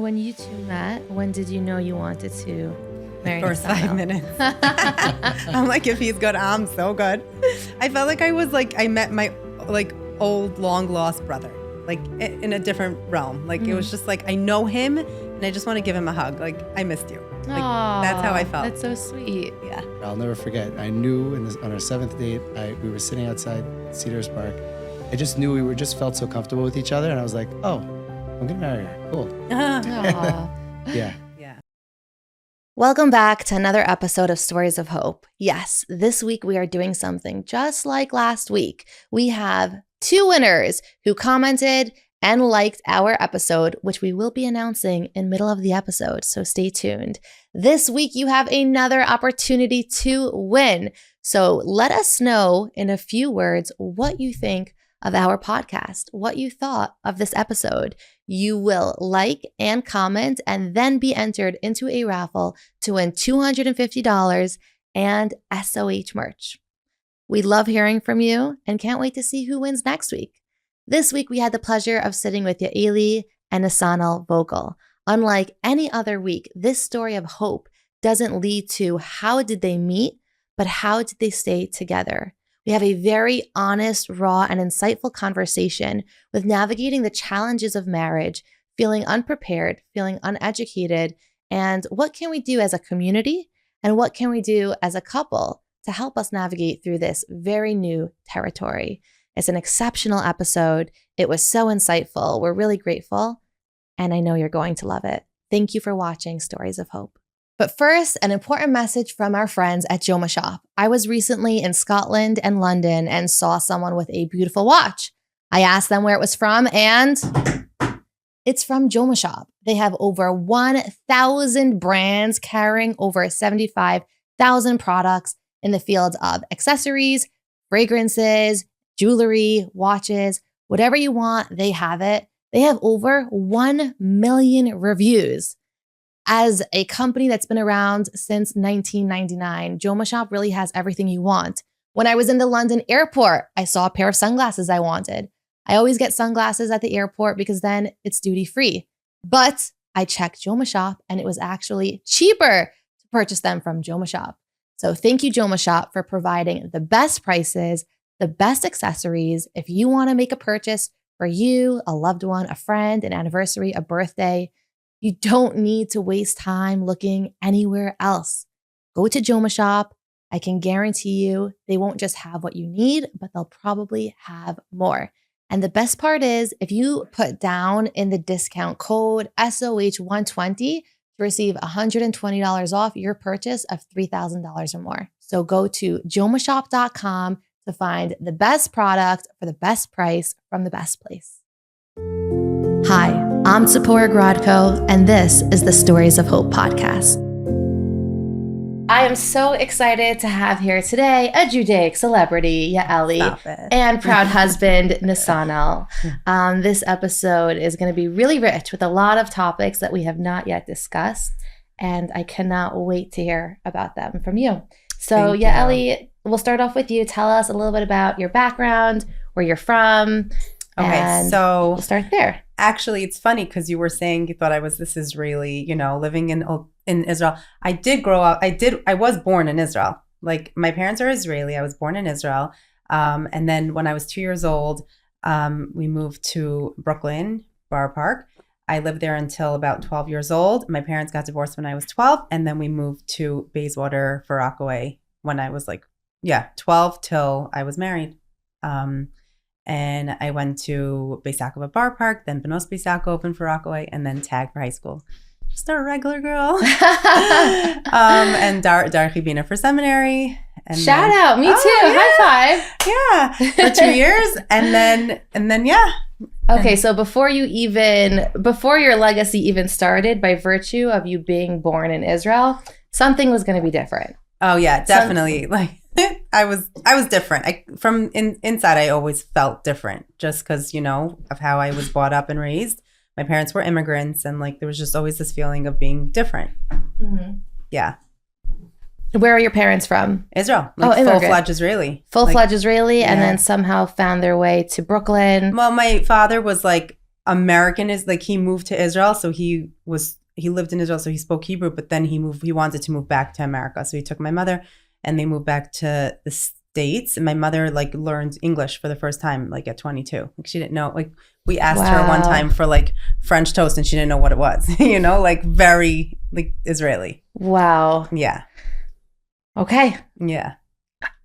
when you two met, when did you know you wanted to marry First Nesanel? 5 minutes. I'm like, if he's good, I'm so good. I felt like I met my old long lost brother, in a different realm. It was just like, I know him and I just want to give him a hug. I missed you. That's how I felt. That's so sweet. Yeah. I'll never forget. I knew on our 7th date, we were sitting outside Cedars Park. I just knew we just felt so comfortable with each other, and I was like, oh, I'm gonna marry her. Cool. Yeah. Welcome back to another episode of Stories of Hope. Yes, this week we are doing something just like last week. We have 2 winners who commented and liked our episode, which we will be announcing in middle of the episode, so stay tuned. This week you have another opportunity to win. So let us know in a few words what you think of our podcast, what you thought of this episode. You will like and comment and then be entered into a raffle to win $250 and SOH merch. We love hearing from you and can't wait to see who wins next week. This week, we had the pleasure of sitting with Yaeli and Nesanel Vogel. Unlike any other week, this story of hope doesn't lead to how did they meet, but how did they stay together. We have a very honest, raw, and insightful conversation with navigating the challenges of marriage, feeling unprepared, feeling uneducated, and what can we do as a community, and what can we do as a couple to help us navigate through this very new territory. It's an exceptional episode. It was so insightful. We're really grateful, and I know you're going to love it. Thank you for watching Stories of Hope. But first, an important message from our friends at Joma Shop. I was recently in Scotland and London and saw someone with a beautiful watch. I asked them where it was from, and it's from Joma Shop. They have over 1,000 brands carrying over 75,000 products in the fields of accessories, fragrances, jewelry, watches, whatever you want, they have it. They have over 1 million reviews. As a company that's been around since 1999, Joma Shop really has everything you want. When I was in the London airport, I saw a pair of sunglasses I wanted. I always get sunglasses at the airport because then it's duty free. But I checked Joma Shop and it was actually cheaper to purchase them from Joma Shop. So thank you, Joma Shop, for providing the best prices, the best accessories. If you want to make a purchase for you, a loved one, a friend, an anniversary, a birthday, you don't need to waste time looking anywhere else. Go to Joma Shop. I can guarantee you they won't just have what you need, but they'll probably have more. And the best part is if you put down in the discount code SOH120 to receive $120 off your purchase of $3,000 or more. So go to jomashop.com to find the best product for the best price from the best place. Hi, I'm Tziporah Grodko, and this is the Stories of Hope podcast. I am so excited to have here today a Judaic celebrity, Yaeli, and proud husband, Nesanel. This episode is going to be really rich with a lot of topics that we have not yet discussed, and I cannot wait to hear about them from you. So, Yaeli, we'll start off with you. Tell us a little bit about your background, where you're from. Okay, so we'll start there. Actually, it's funny because you were saying you thought I was this Israeli, living in Israel. I did grow up. I was born in Israel. My parents are Israeli. I was born in Israel. And then when I was 2 years old, we moved to Brooklyn, Borough Park. I lived there until about 12 years old. My parents got divorced when I was 12. And then we moved to Bayswater for Rockaway when I was 12 till I was married. And I went to Beis Yaakov at Borough Park, then Benos Beis Yaakov opened for Rockaway, and then Tag for high school. Just a regular girl. And Darchi Bina for seminary. And Shout out, me too. Yeah. High five. Yeah, for 2 years, and then yeah. Okay, so before your legacy even started, by virtue of you being born in Israel, something was going to be different. Oh yeah, definitely. I was different. From inside, I always felt different, just because of how I was brought up and raised. My parents were immigrants, and there was just always this feeling of being different. Mm-hmm. Yeah. Where are your parents from? Israel. Full-fledged Israeli. Full-fledged Israeli, and then somehow found their way to Brooklyn. Well, my father was American is like he moved to Israel, so he lived in Israel, so he spoke Hebrew, but then he wanted to move back to America. So he took my mother and they moved back to the States. And my mother like learned English for the first time, like at 22. Like she didn't know, like we asked her one time for like French toast and she didn't know what it was, you know, like very like Israeli. Wow. Yeah. Okay. Yeah.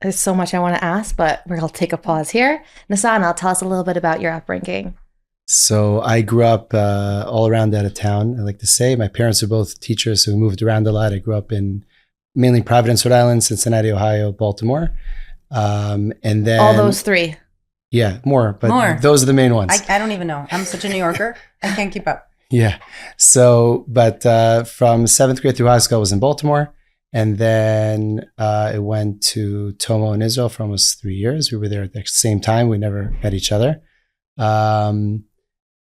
There's so much I want to ask, but we're going to take a pause here. Nesanel, tell us a little bit about your upbringing. So I grew up all around out of town, I like to say. My parents were both teachers, so we moved around a lot. I grew up in mainly Providence, Rhode Island, Cincinnati, Ohio, Baltimore. And then all those three. Yeah, more. Those are the main ones. I don't even know. I'm such a New Yorker. I can't keep up. Yeah. So, but from 7th grade through high school, I was in Baltimore. And then I went to Tomo in Israel for almost 3 years. We were there at the same time. We never met each other. And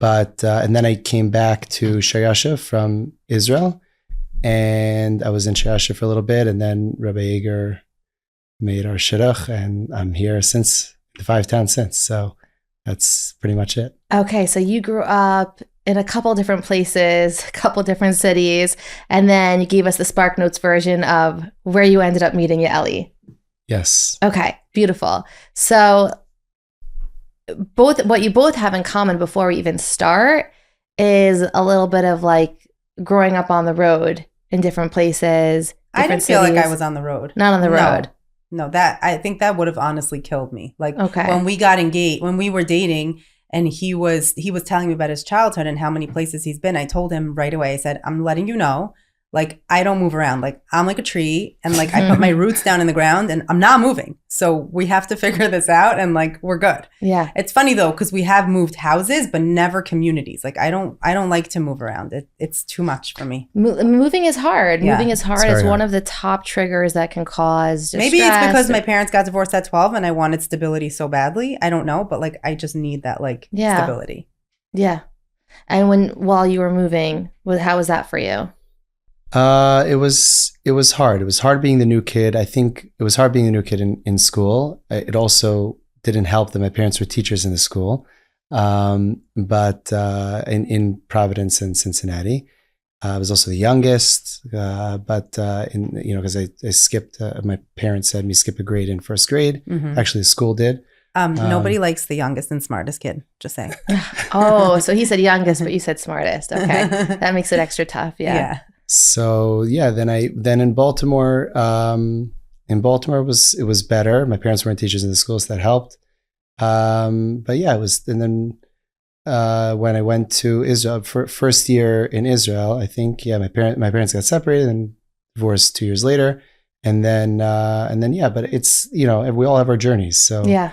then I came back to Shayasha from Israel. And I was in Shayasha for a little bit. And then Rabbi Yeager made our shidduch. And I'm here since the 5 towns since. So that's pretty much it. Okay. So you grew up in a couple different places, a couple different cities, and then you gave us the Spark Notes version of where you ended up meeting Yaeli. Yes. Okay, beautiful. So what you both have in common before we even start is a little bit of like growing up on the road in different places. I didn't feel like I was on the road. Not on the road. No, that I think that would have honestly killed me. Like when we got engaged, when we were dating, and he was telling me about his childhood and how many places he's been. I told him right away, I said, I'm letting you know, like, I don't move around. Like, I'm like a tree and like I put my roots down in the ground and I'm not moving. So we have to figure this out and like, we're good. Yeah. It's funny though, because we have moved houses, but never communities. Like I don't like to move around. It's too much for me. Moving is hard. Yeah. Moving is hard. It's one of the top triggers that can cause distress. Maybe it's because my parents got divorced at 12 and I wanted stability so badly. I don't know, but like I just need that like stability. Yeah. And while you were moving, how was that for you? It was hard. It was hard being the new kid. I think it was hard being the new kid in school. It also didn't help that my parents were teachers in the school. But in Providence and Cincinnati, I was also the youngest. Because I skipped, my parents had me skip a grade in first grade. Mm-hmm. Actually, the school did. Nobody likes the youngest and smartest kid, just saying. Oh, so he said youngest, but you said smartest. Okay. That makes it extra tough. Yeah. So then in Baltimore, it was better. My parents weren't teachers in the school, so that helped. But yeah, it was. And then when I went to Israel for first year in Israel, I think my parents got separated and divorced 2 years later, and then. But it's we all have our journeys. So yeah.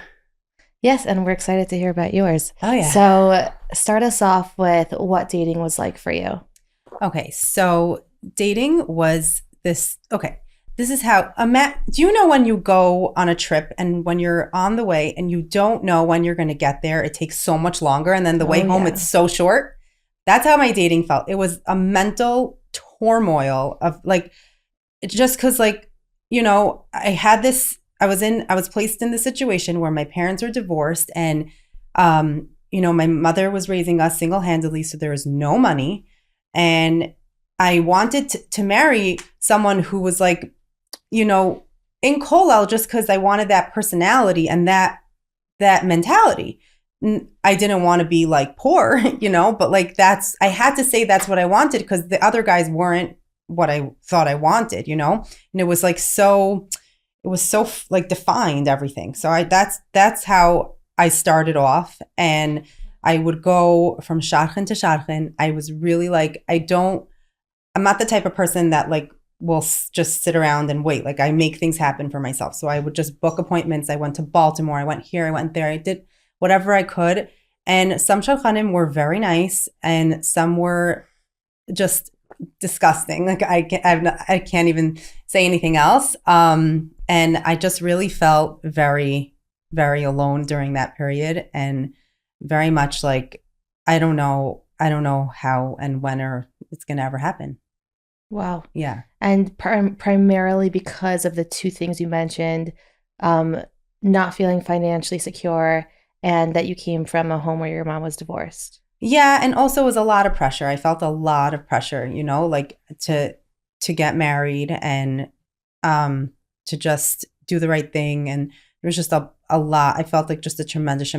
Yes, and we're excited to hear about yours. Oh yeah. So start us off with what dating was like for you. Okay, so dating was this. Okay, this is how. Do you know when you go on a trip and when you're on the way and you don't know when you're going to get there, it takes so much longer, and then the way home it's so short. That's how my dating felt. It was a mental turmoil of like, just because like I had this. I was placed in the situation where my parents were divorced, and my mother was raising us single-handedly, so there was no money. And I wanted to marry someone who was like, in kollel, just because I wanted that personality and that mentality. I didn't want to be like poor, but like I had to say that's what I wanted because the other guys weren't what I thought I wanted, and it was like like defined everything. So that's how I started off, and I would go from shadchan to shadchan. I was really like, I'm not the type of person that like will just sit around and wait. Like I make things happen for myself. So I would just book appointments. I went to Baltimore. I went here. I went there. I did whatever I could. And some shadchanim were very nice, and some were just disgusting. Like I can't even say anything else. And I just really felt very, very alone during that period, and very much like I don't know how and when or it's going to ever happen. Wow. Yeah. And primarily because of the two things you mentioned, not feeling financially secure, and that you came from a home where your mom was divorced. Yeah, and also it was a lot of pressure. I felt a lot of pressure, like to get married and to just do the right thing. And there was just a lot. I felt like just a tremendous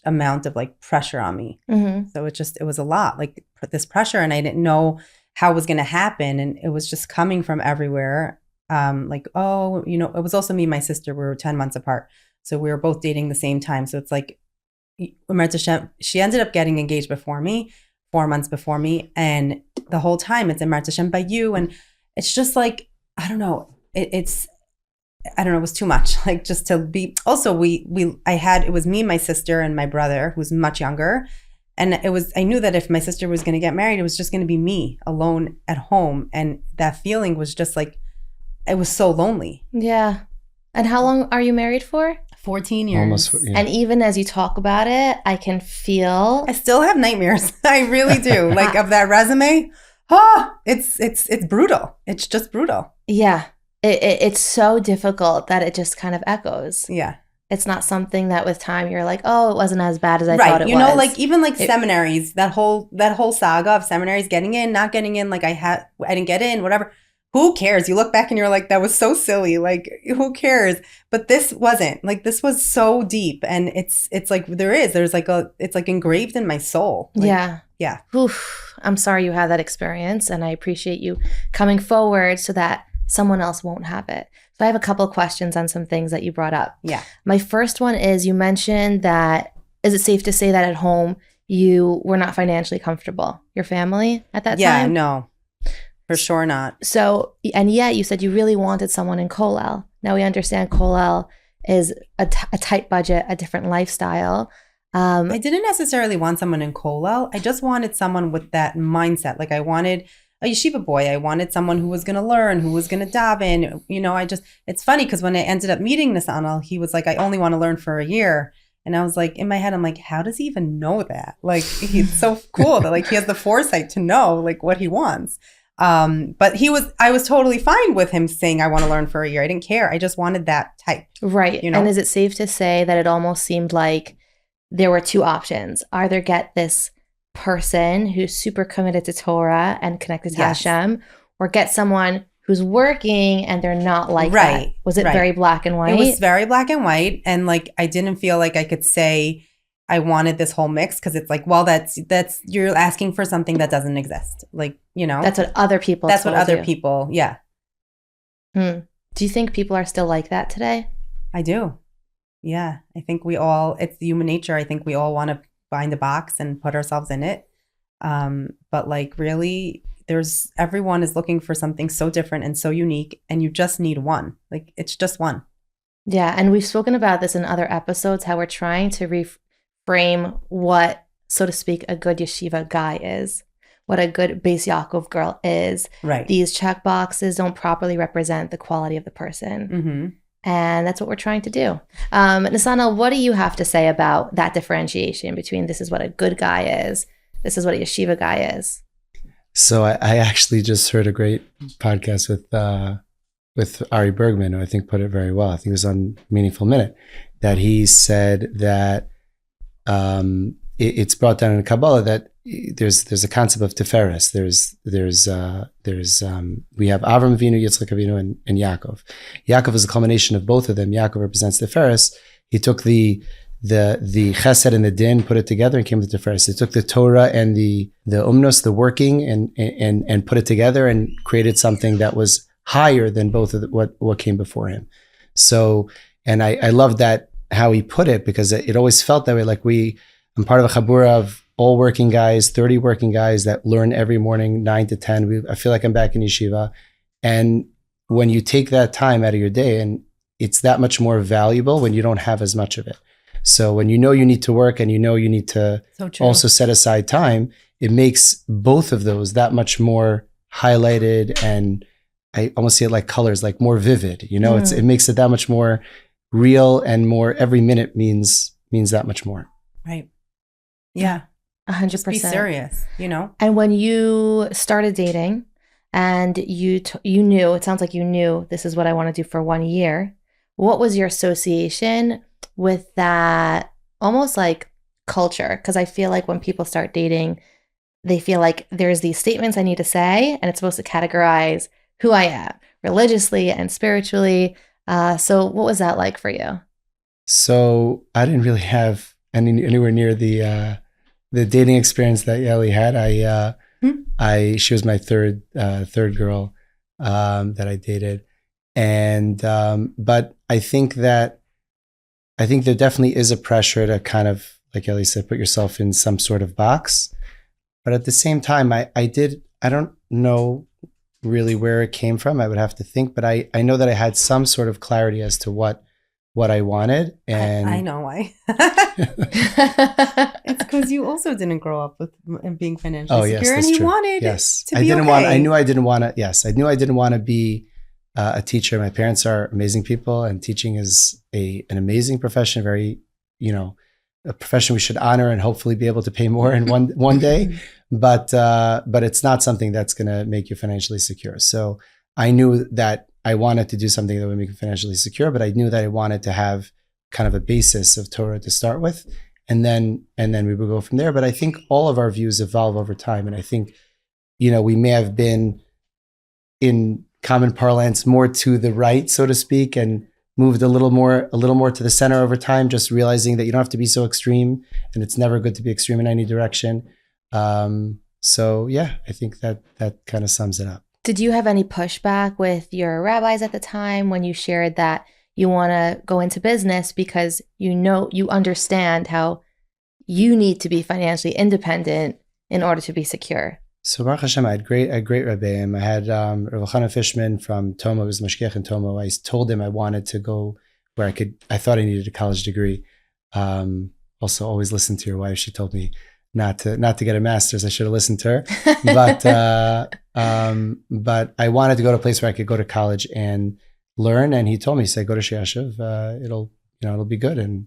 amount of like pressure on me. Mm-hmm. So it was a lot, like this pressure, and I didn't know how it was going to happen, and it was just coming from everywhere. Like, oh, it was also me and my sister. We were 10 months apart, so we were both dating the same time. So it's like, she ended up getting engaged before me, 4 months before me, and the whole time it's Marital by you, and it's just like, I don't know, I don't know, it was too much. Like, just to be. Also, it was me, my sister, and my brother, who's much younger. And I knew that if my sister was going to get married, it was just going to be me alone at home. And that feeling was just like, it was so lonely. Yeah. And how long are you married for? 14 years. Almost, yeah. And even as you talk about it, I can feel. I still have nightmares. I really do. Like, of that resume. It's brutal. It's just brutal. Yeah. It's so difficult that it just kind of echoes. Yeah. It's not something that with time you're like, oh, it wasn't as bad as I thought it was. Right. Like even like seminaries, that whole saga of seminaries, getting in, not getting in, like I didn't get in, whatever. Who cares? You look back and you're like, that was so silly. Like, who cares? But this wasn't. Like, this was so deep. And it's like there's like it's like engraved in my soul. Like, yeah. Yeah. Oof. I'm sorry you had that experience, and I appreciate you coming forward so that someone else won't have it. So I have a couple of questions on some things that you brought up. Yeah. My first one is, you mentioned that, is it safe to say that at home you were not financially comfortable? Your family at that time? Yeah, no, for sure not. So, and yet you said you really wanted someone in Kollel. Now we understand Kollel is a tight budget, a different lifestyle. I didn't necessarily want someone in Kollel. I just wanted someone with that mindset. Like, I wanted a yeshiva boy. I wanted someone who was going to learn, who was going to daven. It's funny because when I ended up meeting Nesanel, he was like, I only want to learn for a year. And I was like, in my head, I'm like, how does he even know that? Like, he's so cool that like he has the foresight to know like what he wants. But I was totally fine with him saying, I want to learn for a year. I didn't care. I just wanted that type. Right. And is it safe to say that it almost seemed like there were two options? Either get this person who's super committed to Torah and connected to Hashem, or get someone who's working and they're not like that. Was it very black and white? It was very black and white. And like, I didn't feel like I could say I wanted this whole mix, because it's like, well, that's you're asking for something that doesn't exist. Like, that's what other people yeah. Do you think people are still like that today? I do. Yeah. I think it's human nature. I think we all want to find a box and put ourselves in it. But like, really, everyone is looking for something so different and so unique, and you just need one. Like, it's just one. Yeah. And we've spoken about this in other episodes, how we're trying to reframe what, so to speak, a good yeshiva guy is, what a good Beis Yaakov girl is. Right. These check boxes don't properly represent the quality of the person. Mm-hmm. And that's what we're trying to do. Nesanel, what do you have to say about that differentiation between this is what a good guy is, this is what a yeshiva guy is? So I actually just heard a great podcast with Ari Bergman, who I think put it very well. I think it was on Meaningful Minute, that he said that it's brought down in Kabbalah that there's a concept of Tiferes. We have Avram Avinu, Yitzchak Avinu, and Yaakov. Yaakov is a culmination of both of them. Yaakov represents Tiferes. He took the Chesed and the Din, put it together, and came with Tiferes. He took the Torah and the Umnos, the working, and put it together and created something that was higher than both of what came before him. So, and I love that how he put it, because it always felt that way. Like, I'm part of a chabura of all working guys, 30 working guys that learn every morning, 9 to 10. I feel like I'm back in yeshiva. And when you take that time out of your day, and it's that much more valuable when you don't have as much of it. So when you know you need to work and you know you need to also set aside time, it makes both of those that much more highlighted, and I almost see it like colors, like more vivid. It makes it that much more real, and more, every minute means that much more. Right. Yeah. 100%. Just be serious, And when you started dating and you knew, it sounds like you knew, this is what I want to do for 1 year. What was your association with that almost like culture, because I feel like when people start dating, they feel like there's these statements I need to say, and it's supposed to categorize who I am religiously and spiritually. So what was that like for you? So I didn't really have anywhere near the dating experience that Yaeli had. She was my third girl that I dated, and but I think there definitely is a pressure to kind of, like Yaeli said, put yourself in some sort of box. But at the same time, I don't know really where it came from. I would have to think, but I know that I had some sort of clarity as to what I wanted. And I know why. It's because you also didn't grow up with being financially secure, and you wanted to be okay. I knew I didn't want to. Yes, I knew I didn't want to be a teacher. My parents are amazing people, and teaching is an amazing profession. Very, a profession we should honor and hopefully be able to pay more in one day. But it's not something that's going to make you financially secure. So I knew that I wanted to do something that would make me financially secure, but I knew that I wanted to have kind of a basis of Torah to start with, and then we would go from there. But I think all of our views evolve over time, and I think we may have been, in common parlance, more to the right, so to speak, and moved a little more to the center over time, just realizing that you don't have to be so extreme, and it's never good to be extreme in any direction. So yeah, I think that kind of sums it up. Did you have any pushback with your rabbis at the time when you shared that you want to go into business because you understand how you need to be financially independent in order to be secure? So Baruch Hashem, I had great Rebbeim. I had Rav Chanan Fishman from Tomo, who was Mashgiach in Tomo. I told him I wanted to go where I thought I needed a college degree. Also, always listen to your wife. She told me not to get a master's. I should have listened to her. But I wanted to go to a place where I could go to college and learn. And he told me, go to Sheyashiv. It'll be good. And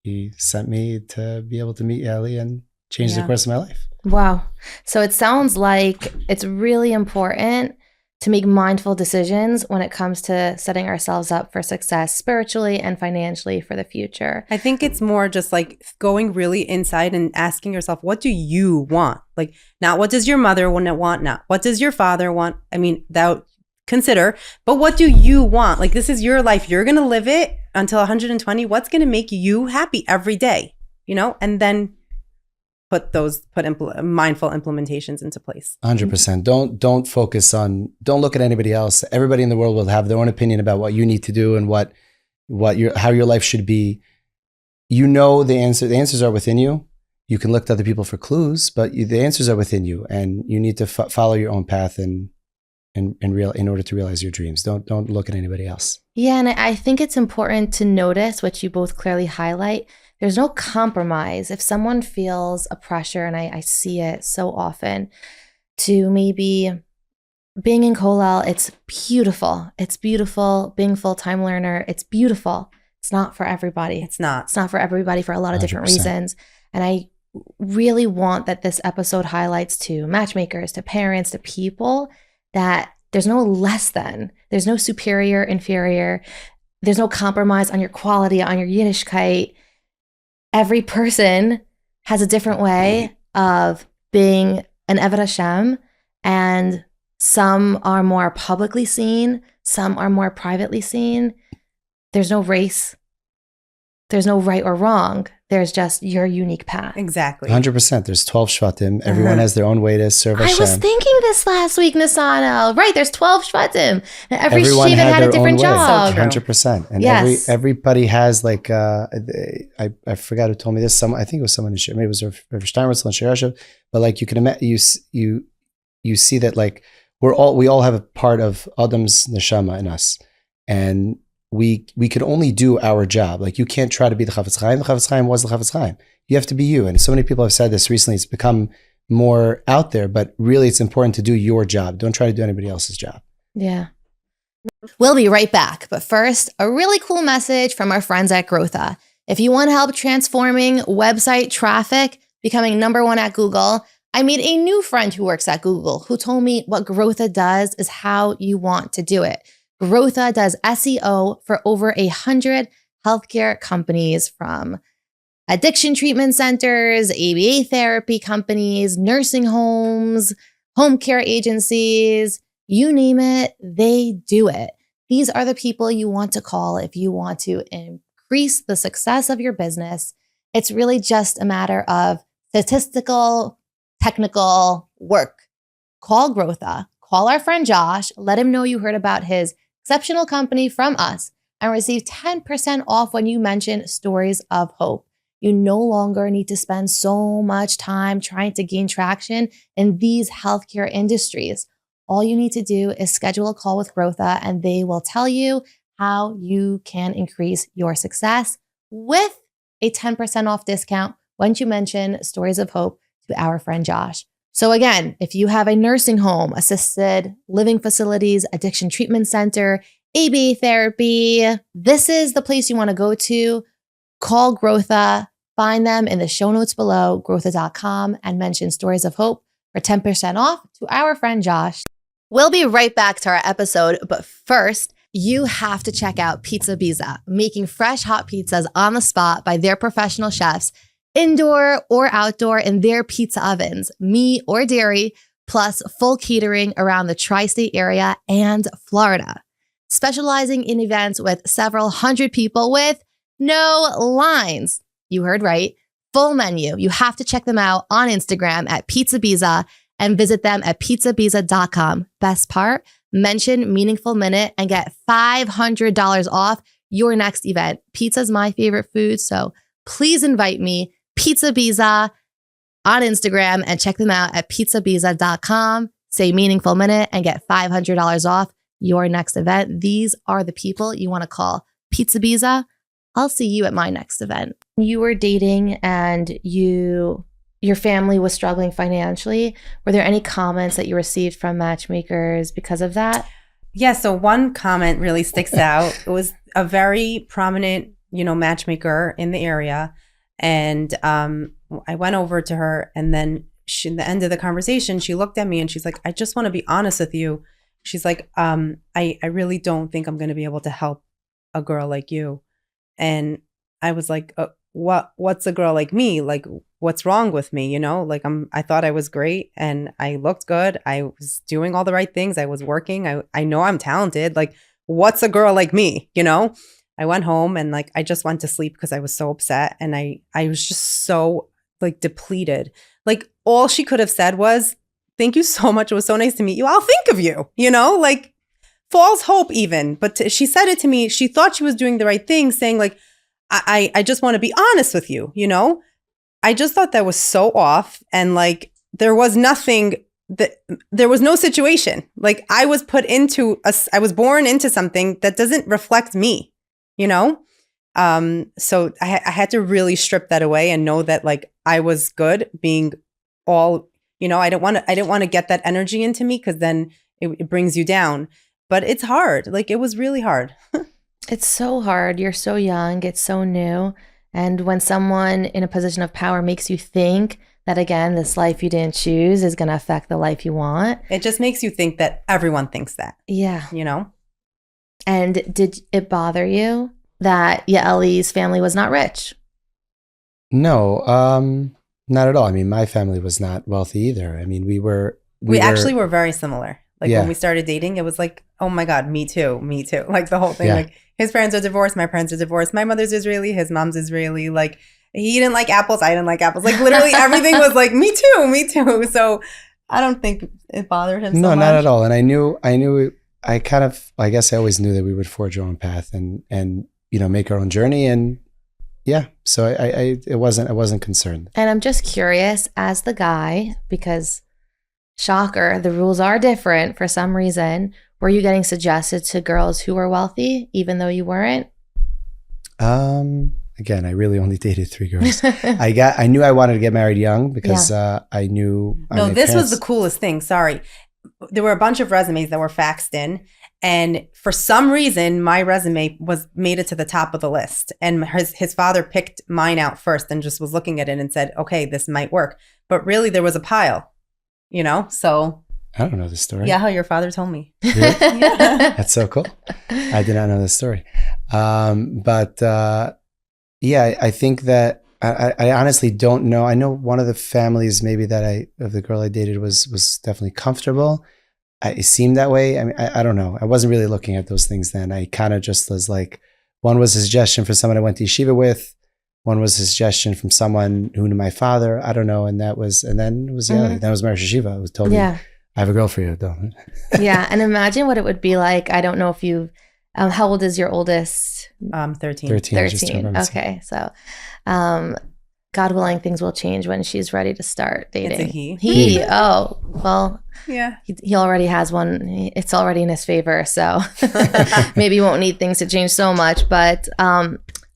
he sent me to be able to meet Yaeli and change the course of my life. Wow. So it sounds like it's really important to make mindful decisions when it comes to setting ourselves up for success spiritually and financially for the future. I think it's more just like going really inside and asking yourself, what do you want? Like, not what does your mother want, not what does your father want? I mean, that consider, but what do you want? Like, this is your life. You're going to live it until 120. What's going to make you happy every day? And then put mindful implementations into place. 100%. Don't look at anybody else. Everybody in the world will have their own opinion about what you need to do and how your life should be. The answers are within you. You can look to other people for clues, but the answers are within you, and you need to follow your own path in order to realize your dreams. Don't look at anybody else. Yeah, and I think it's important to notice, which you both clearly highlight, there's no compromise. If someone feels a pressure, and I see it so often, to maybe being in Kollel, it's beautiful. It's beautiful. Being a full-time learner, it's beautiful. It's not for everybody. It's not for everybody for a lot of 100%. different reasons. And I really want that this episode highlights to matchmakers, to parents, to people, that there's no less than. There's no superior, inferior. There's no compromise on your quality, on your Yiddishkeit. Every person has a different way of being an Eved Hashem, and some are more publicly seen, some are more privately seen. There's no race. There's no right or wrong. There's just your unique path. Exactly. 100%. There's 12 Shvatim. Everyone has their own way to serve Hashem. I was thinking this last week, Nesanel. Right, there's 12 Shvatim. And every Shiva had a different job. So 100%. And yes. everybody has like, I forgot who told me this. I think it was someone in Shir. Maybe it was Rav Steinmetz and Shir. But like you can imagine, you see that like we all have a part of Adam's neshama in us. And we could only do our job. Like you can't try to be the Chafetz Chaim. The Chafetz Chaim was the Chafetz Chaim. You have to be you. And so many people have said this recently. It's become more out there, but really it's important to do your job. Don't try to do anybody else's job. Yeah. We'll be right back. But first, a really cool message from our friends at Grodko. If you want help transforming website traffic, becoming #1 at Google, I made a new friend who works at Google who told me what Grodko does is how you want to do it. Grodko does SEO for over 100 healthcare companies, from addiction treatment centers, ABA therapy companies, nursing homes, home care agencies, you name it, they do it. These are the people you want to call if you want to increase the success of your business. It's really just a matter of statistical, technical work. Call Growtha, call our friend Josh, let him know you heard about his exceptional company from us, and receive 10% off when you mention Stories of Hope. You no longer need to spend so much time trying to gain traction in these healthcare industries. All you need to do is schedule a call with Growtha, and they will tell you how you can increase your success with a 10% off discount when you mention Stories of Hope to our friend Josh. So again, if you have a nursing home, assisted living facilities, addiction treatment center, ABA therapy, this is the place you want to go to. Call Growtha, find them in the show notes below, growtha.com, and mention Stories of Hope for 10% off to our friend Josh. We'll be right back to our episode, but first, you have to check out Pizza Bizza, making fresh hot pizzas on the spot by their professional chefs, indoor or outdoor in their pizza ovens, meat or dairy, plus full catering around the tri-state area and Florida. Specializing in events with several hundred people with no lines. You heard right. Full menu. You have to check them out on Instagram at Pizza Bizza and visit them at pizzabizza.com. Best part, mention Meaningful Minute and get $500 off your next event. Pizza's my favorite food, so please invite me, Pizza Bizza, on Instagram, and check them out at pizzabizza.com. Say Meaningful Minute and get $500 off your next event. These are the people you want to call. Pizza Bizza, I'll see you at my next event. You were dating and your family was struggling financially. Were there any comments that you received from matchmakers because of that? Yeah, so one comment really sticks out. It was a very prominent, matchmaker in the area. And I went over to her, and then in the end of the conversation, she looked at me and she's like, I just want to be honest with you. She's like, I really don't think I'm going to be able to help a girl like you. And I was like, what's a girl like me? Like, what's wrong with me? I thought I was great and I looked good. I was doing all the right things. I was working. I know I'm talented. Like, what's a girl like me? I went home and I just went to sleep because I was so upset. And I was just so depleted. All she could have said was, thank you so much. It was so nice to meet you. I'll think of you, false hope even. But she said it to me. She thought she was doing the right thing, saying I just want to be honest with you, I just thought that was so off. And there was nothing there was no situation. I was I was born into something that doesn't reflect me, So I had to really strip that away and know that I was good being all, I didn't want to get that energy into me because then it brings you down. But it's hard. It was really hard. It's so hard. You're so young. It's so new. And when someone in a position of power makes you think that, again, this life you didn't choose is going to affect the life you want. It just makes you think that everyone thinks that. Yeah. And did it bother you that Yaeli's family was not rich? No, not at all. I mean, my family was not wealthy either. I mean, we actually were very similar. Yeah. When we started dating, it was oh my God, me too. The whole thing. Yeah. His parents are divorced, my parents are divorced. My mother's Israeli, his mom's Israeli. He didn't like apples, I didn't like apples. Literally everything was me too. So I don't think it bothered him so much. No, not at all. And I guess I always knew that we would forge our own path and make our own journey. And yeah, so I wasn't concerned. And I'm just curious as the guy, because shocker, the rules are different for some reason. Were you getting suggested to girls who were wealthy, even though you weren't? Again, I really only dated 3 girls. I knew I wanted to get married young because I knew. No, this was the coolest thing. Sorry. There were a bunch of resumes that were faxed in. And for some reason, my resume made it to the top of the list. And his father picked mine out first and just was looking at it and said, okay, this might work. But really, there was a pile, so. I don't know the story. Yeah, how your father told me. Really? Yeah. That's so cool. I did not know the story. I think that I honestly don't know. I know one of the families maybe of the girl I dated was definitely comfortable. It seemed that way. I mean, I don't know. I wasn't really looking at those things then. I kind of just was like, one was a suggestion for someone I went to yeshiva with. One was a suggestion from someone who knew my father. I don't know. And then it was Yaeli. That was Marital Yeshiva. It was told me, I have a girl for you. Don't. Yeah. And imagine what it would be like. I don't know if you, how old is your oldest? 13. 13. Okay. So, God willing, things will change when she's ready to start dating. It's a he. He. Oh, well. Yeah. He already has one. It's already in his favor. So maybe he won't need things to change so much. But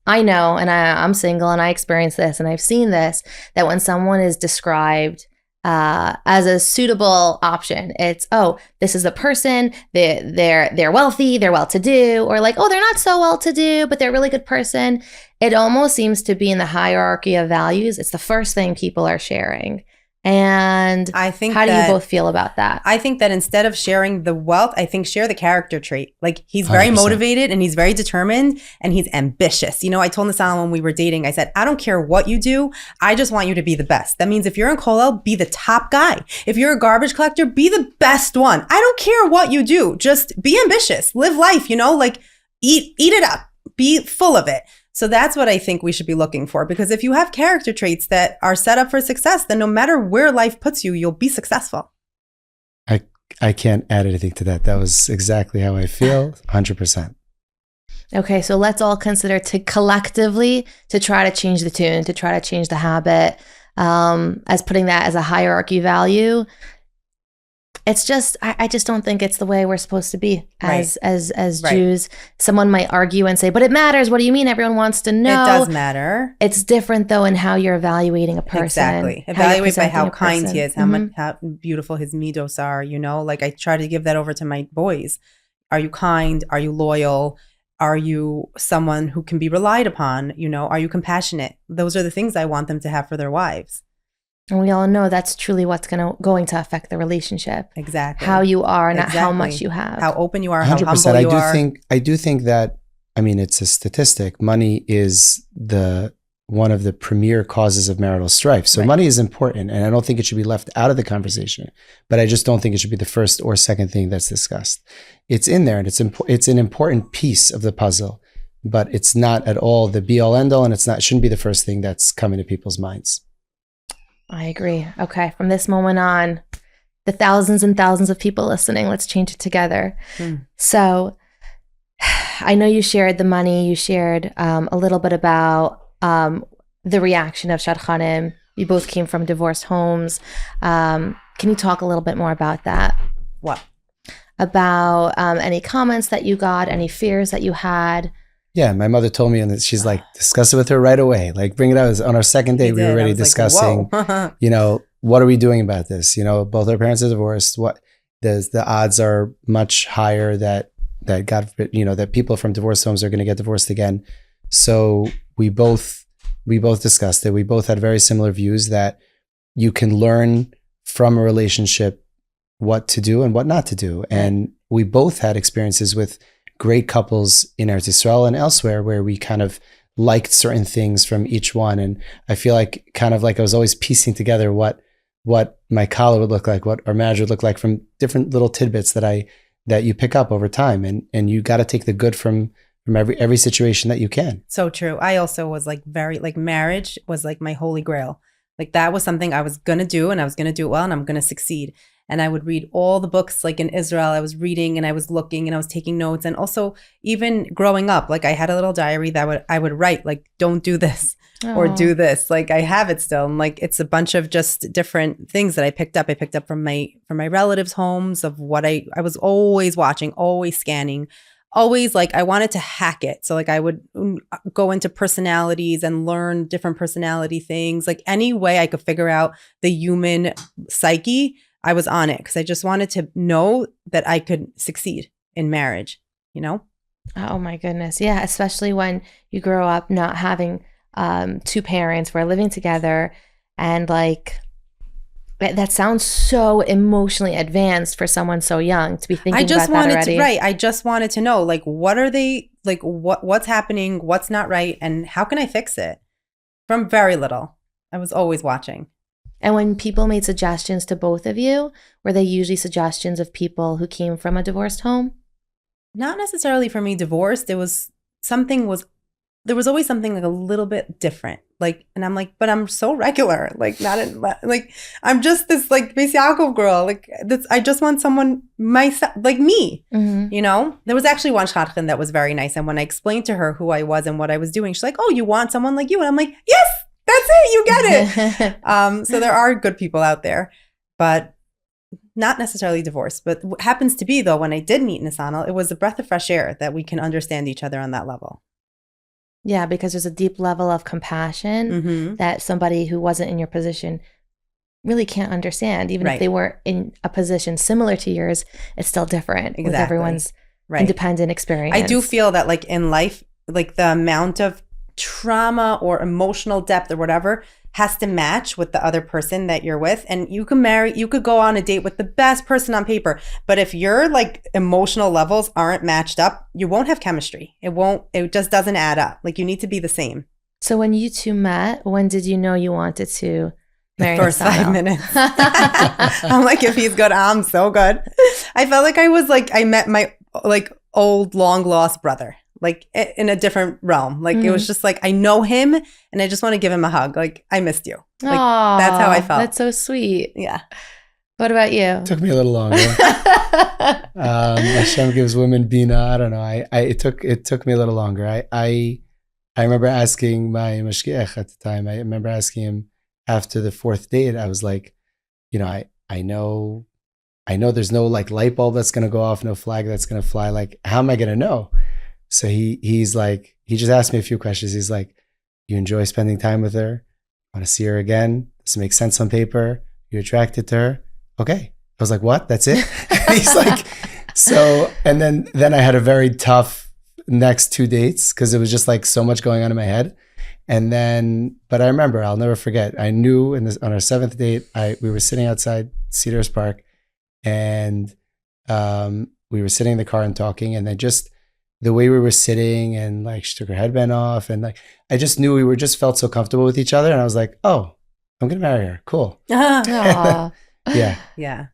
I know, and I'm single and I experience this and I've seen this, that when someone is described as a suitable option, it's, oh, this is the person, they're wealthy, they're well-to-do, or like, oh, they're not so well-to-do, but they're a really good person. It almost seems to be in the hierarchy of values. It's the first thing people are sharing. And I think how do you both feel about that? I think that instead of sharing the wealth, I think share the character trait. Like he's very 100%. Motivated and he's very determined and he's ambitious. You know, I told Nesanel when we were dating, I said, I don't care what you do. I just want you to be the best. That means if you're in Kollel, be the top guy. If you're a garbage collector, be the best one. I don't care what you do. Just be ambitious, live life, you know, like eat it up, be full of it. So that's what I think we should be looking for, because if you have character traits that are set up for success, then no matter where life puts you, you'll be successful. I can't add anything to that. That was exactly how I feel, 100%. Okay, so let's all consider to collectively to try to change the tune, to try to change the habit, as putting that as a hierarchy value. It's just, I just don't think it's the way we're supposed to be as right. Jews. Someone might argue and say, but it matters. What do you mean? Everyone wants to know. It does matter. It's different though in how you're evaluating a person. Exactly. Evaluate by how kind he is, how beautiful his midos are, you know, like I try to give that over to my boys. Are you kind? Are you loyal? Are you someone who can be relied upon? You know, are you compassionate? Those are the things I want them to have for their wives. And we all know that's truly what's going to affect the relationship. Exactly. How you are, not how much you have. How open you are, how 100%. humble you are. I do think that, I mean, it's a statistic. Money is one of the premier causes of marital strife. So money is important, and I don't think it should be left out of the conversation. But I just don't think it should be the first or second thing that's discussed. It's in there, and it's an important piece of the puzzle. But it's not at all the be-all, end-all, and it shouldn't be the first thing that's coming to people's minds. I agree. Okay. From this moment on, the thousands and thousands of people listening, let's change it together. So I know you shared the money. You shared a little bit about the reaction of Shadchanim. You both came from divorced homes. Can you talk a little bit more about that? What? About any comments that you got, any fears that you had? Yeah, my mother told me, and she's like, discuss it with her right away. Like, bring it out. On our second date, we were already discussing, like, you know, what are we doing about this? You know, both our parents are divorced. What the odds are much higher that God, you know, that people from divorced homes are going to get divorced again. So we both discussed it. We both had very similar views that you can learn from a relationship what to do and what not to do. And we both had experiences with great couples in Eretz Yisrael and elsewhere where we kind of liked certain things from each one. And I feel like kind of like I was always piecing together what my kala would look like, what our marriage would look like from different little tidbits that you pick up over time. And you got to take the good from every situation that you can. So true. I also was like marriage was like my holy grail. Like that was something I was going to do, and I was going to do it well, and I'm going to succeed. And I would read all the books, like in Israel, I was reading and I was looking and I was taking notes. And also even growing up, like I had a little diary that I would write, like, don't do this or do this. Like I have it still. And like, it's a bunch of just different things that I picked up. I picked up from my relatives' homes of what I was always watching, always scanning, always like I wanted to hack it. So like I would go into personalities and learn different personality things, like any way I could figure out the human psyche. I was on it because I just wanted to know that I could succeed in marriage, you know? Oh my goodness. Yeah. Especially when you grow up not having two parents who are living together, and like that sounds so emotionally advanced for someone so young to be thinking about that already. I just wanted to know, like, what are they, like, what's happening, what's not right, and how can I fix it? from very little. I was always watching. And when people made suggestions to both of you, were they usually suggestions of people who came from a divorced home? Not necessarily for me divorced. There was always something like a little bit different. Like, and I'm like, but I'm so regular. Like, I'm just this like Beis Yaakov girl. Like, I just want someone myself, like me. Mm-hmm. You know, there was actually one shadchan that was very nice. And when I explained to her who I was and what I was doing, she's like, "Oh, you want someone like you?" And I'm like, "Yes, that's it. You get it." So there are good people out there, but not necessarily divorced. But what happens to be though, when I did meet Nesanel, it was a breath of fresh air that we can understand each other on that level. Yeah, because there's a deep level of compassion that somebody who wasn't in your position really can't understand. Even if they were in a position similar to yours, it's still different with everyone's independent experience. I do feel that like in life, like the amount of trauma or emotional depth or whatever has to match with the other person that you're with. And you could go on a date with the best person on paper, but if your like emotional levels aren't matched up, you won't have chemistry. It just doesn't add up. Like you need to be the same. So when you two met, when did you know you wanted to marry the first Nesanel? 5 minutes. I'm like, if he's good, I'm so good. I felt like I met my like old long lost brother. Like in a different realm. Like it was just like, I know him and I just want to give him a hug. Like, I missed you. Like, Aww, that's how I felt. That's so sweet. Yeah. What about you? It took me a little longer. Hashem gives women bina. I don't know. It took me a little longer. I remember asking my mashgiach at the time. I remember asking him after the 4th date. I was like, you know, I know there's no like light bulb that's gonna go off, no flag that's gonna fly. Like, how am I gonna know? So he's like, he just asked me a few questions. He's like, you enjoy spending time with her? Want to see her again? Does it make sense on paper? You're attracted to her? Okay. I was like, what? That's it? He's like, so, and then I had a very tough next 2 dates because it was just like so much going on in my head. And then, but I remember, I'll never forget. I knew on our 7th date, we were sitting outside Cedars Park and we were sitting in the car and talking, and then just the way we were sitting and like she took her headband off and like, I just knew we just felt so comfortable with each other. And I was like, oh, I'm going to marry her. Cool. Yeah. Yeah.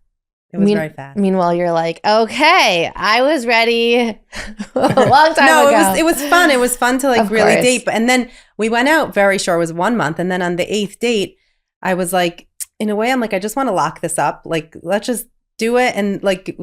It was very fast. Meanwhile, you're like, okay, I was ready a long time ago. No, it was fun. It was fun to like really date. And then we went out very short. It was 1 month. And then on the 8th date, I was like, in a way, I'm like, I just want to lock this up. Like, let's just do it. And like,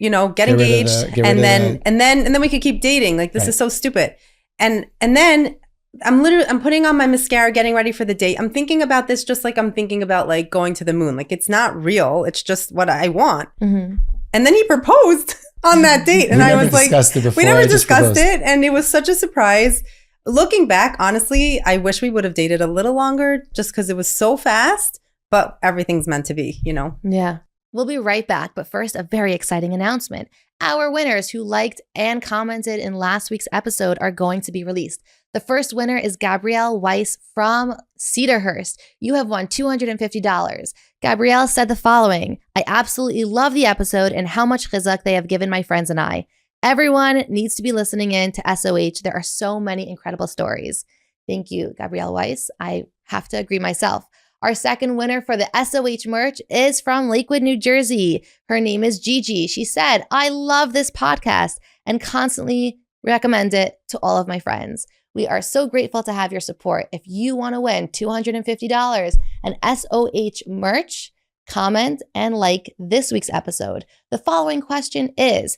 you know, get engaged and then we could keep dating. Like, this is so stupid. And then I'm putting on my mascara, getting ready for the date. I'm thinking about this just like I'm thinking about like going to the moon. Like, it's not real. It's just what I want. And then he proposed on that date. And I was like, we never discussed it. And it was such a surprise. Looking back, honestly, I wish we would have dated a little longer just because it was so fast, but everything's meant to be, you know? Yeah. We'll be right back, but first, a very exciting announcement. Our winners who liked and commented in last week's episode are going to be released. The first winner is Gabrielle Weiss from Cedarhurst. You have won $250. Gabrielle said the following: I absolutely love the episode and how much chizuk they have given my friends and I. Everyone needs to be listening in to SOH. There are so many incredible stories. Thank you, Gabrielle Weiss. I have to agree myself. Our second winner for the SOH merch is from Lakewood, New Jersey. Her name is Gigi. She said, I love this podcast and constantly recommend it to all of my friends. We are so grateful to have your support. If you want to win $250 and SOH merch, comment and like this week's episode. The following question is,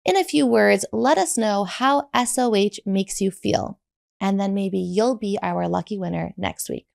in a few words, let us know how SOH makes you feel. And then maybe you'll be our lucky winner next week.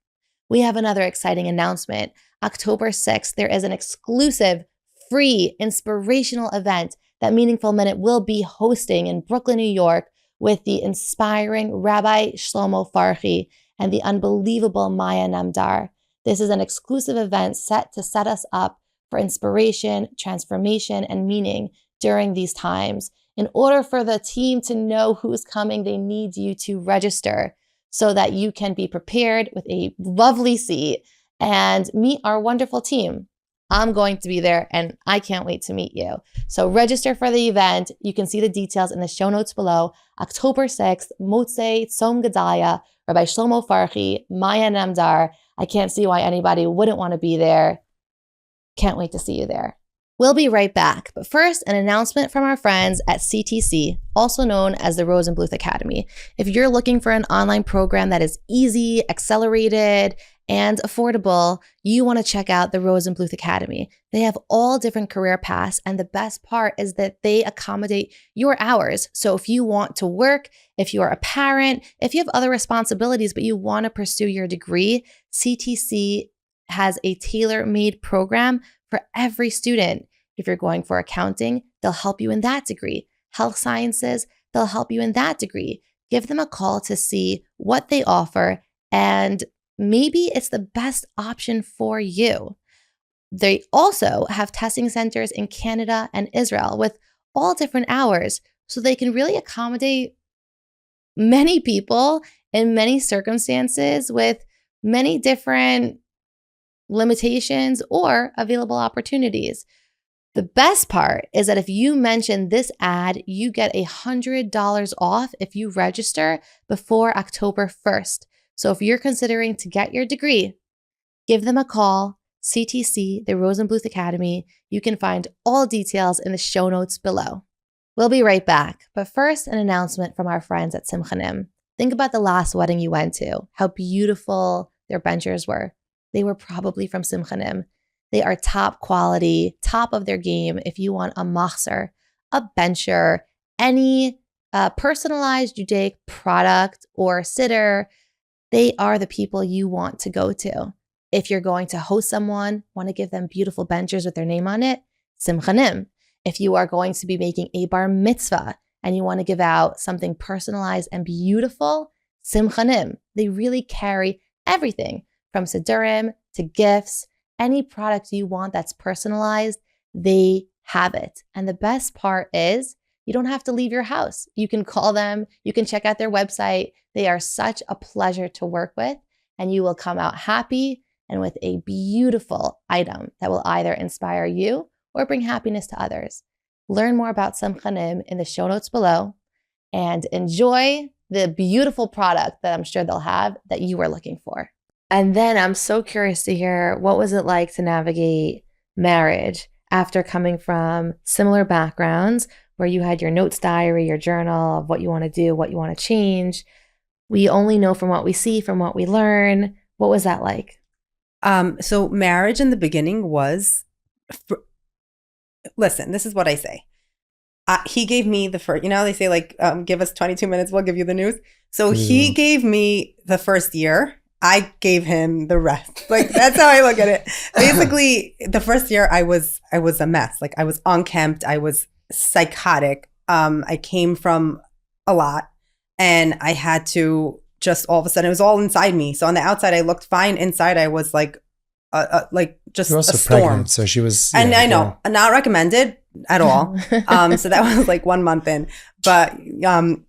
We have another exciting announcement. October 6th, there is an exclusive, free, inspirational event that Meaningful Minute will be hosting in Brooklyn, New York with the inspiring Rabbi Shlomo Farhi and the unbelievable Maya Namdar. This is an exclusive event set to set us up for inspiration, transformation, and meaning during these times. In order for the team to know who's coming, they need you to register so that you can be prepared with a lovely seat and meet our wonderful team. I'm going to be there and I can't wait to meet you. So register for the event. You can see the details in the show notes below. October 6th, Motzei Tzom Gedalia. Rabbi Shlomo Farhi, Maya Namdar. I can't see why anybody wouldn't want to be there. Can't wait to see you there. We'll be right back, but first, an announcement from our friends at CTC, also known as the Rosenbluth Academy. If you're looking for an online program that is easy, accelerated, and affordable, you want to check out the Rosenbluth Academy. They have all different career paths, and the best part is that they accommodate your hours. So if you want to work, if you're a parent, if you have other responsibilities, but you want to pursue your degree, CTC has a tailor-made program for every student. If you're going for accounting, they'll help you in that degree. Health sciences, they'll help you in that degree. Give them a call to see what they offer, and maybe it's the best option for you. They also have testing centers in Canada and Israel with all different hours, so they can really accommodate many people in many circumstances with many different limitations or available opportunities. The best part is that if you mention this ad, you get $100 off if you register before October 1st. So if you're considering to get your degree, give them a call, CTC, the Rosenbluth Academy. You can find all details in the show notes below. We'll be right back, but first, an announcement from our friends at Simchanim. Think about the last wedding you went to, how beautiful their benchers were. They were probably from Simchanim. They are top quality, top of their game. If you want a machzer, a bencher, any personalized Judaic product or sitter, they are the people you want to go to. If you're going to host someone, want to give them beautiful benchers with their name on it, Simchanim. If you are going to be making a bar mitzvah and you want to give out something personalized and beautiful, Simchanim. They really carry everything from Sidurim to gifts. Any product you want that's personalized, they have it. And the best part is you don't have to leave your house. You can call them, you can check out their website. They are such a pleasure to work with, and you will come out happy and with a beautiful item that will either inspire you or bring happiness to others. Learn more about Simchanim in the show notes below and enjoy the beautiful product that I'm sure they'll have that you are looking for. And then I'm so curious to hear, what was it like to navigate marriage after coming from similar backgrounds where you had your notes diary, your journal of what you want to do, what you want to change. We only know from what we see, from what we learn. What was that like? So marriage in the beginning was, listen, this is what I say. He gave me the first, they say like, give us 22 minutes, we'll give you the news. So he gave me the first year. I gave him the rest. Like, that's how I look at it. Basically, the first year I was a mess. Like, I was unkempt. I was psychotic. I came from a lot, and I had to just all of a sudden, it was all inside me. So on the outside, I looked fine. Inside, I was like just You're also a storm. pregnant, so she was. And I know, not recommended at all. So that was like 1 month in. But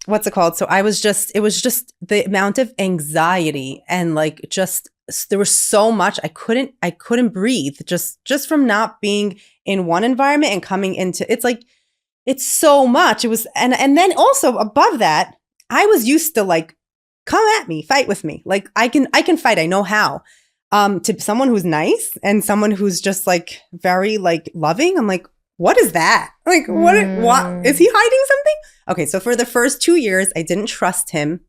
what's it called? So it was just the amount of anxiety and like just there was so much I couldn't breathe just from not being in one environment and coming into it's so much. It was and then also above that, I was used to like come at me, fight with me. Like I can fight. I know how. To someone who's nice and someone who's just like very like loving, I'm like, what is that? Like, what is he hiding something? Okay, so for the first 2 years, I didn't trust him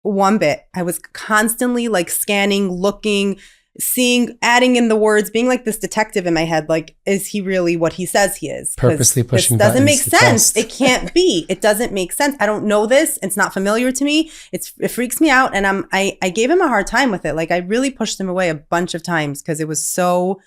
one bit. I was constantly like scanning, looking, seeing, adding in the words, being like this detective in my head. Like, is he really what he says he is? Purposely pushing buttons. Doesn't make sense. Test. It can't be. It doesn't make sense. I don't know this. It's not familiar to me. It freaks me out. And I gave him a hard time with it. Like, I really pushed him away a bunch of times because it was so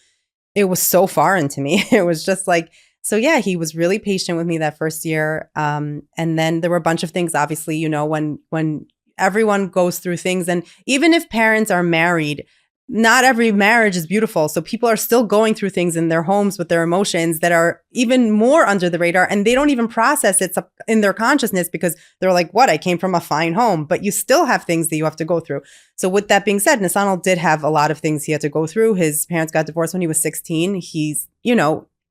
foreign to me. It was just like, so yeah, he was really patient with me that first year. And then there were a bunch of things, obviously, when everyone goes through things, and even if parents are married, not every marriage is beautiful. So people are still going through things in their homes with their emotions that are even more under the radar, and they don't even process it in their consciousness because they're like, what? I came from a fine home, but you still have things that you have to go through. So with that being said, Nesanel did have a lot of things he had to go through. His parents got divorced when he was 16. He's,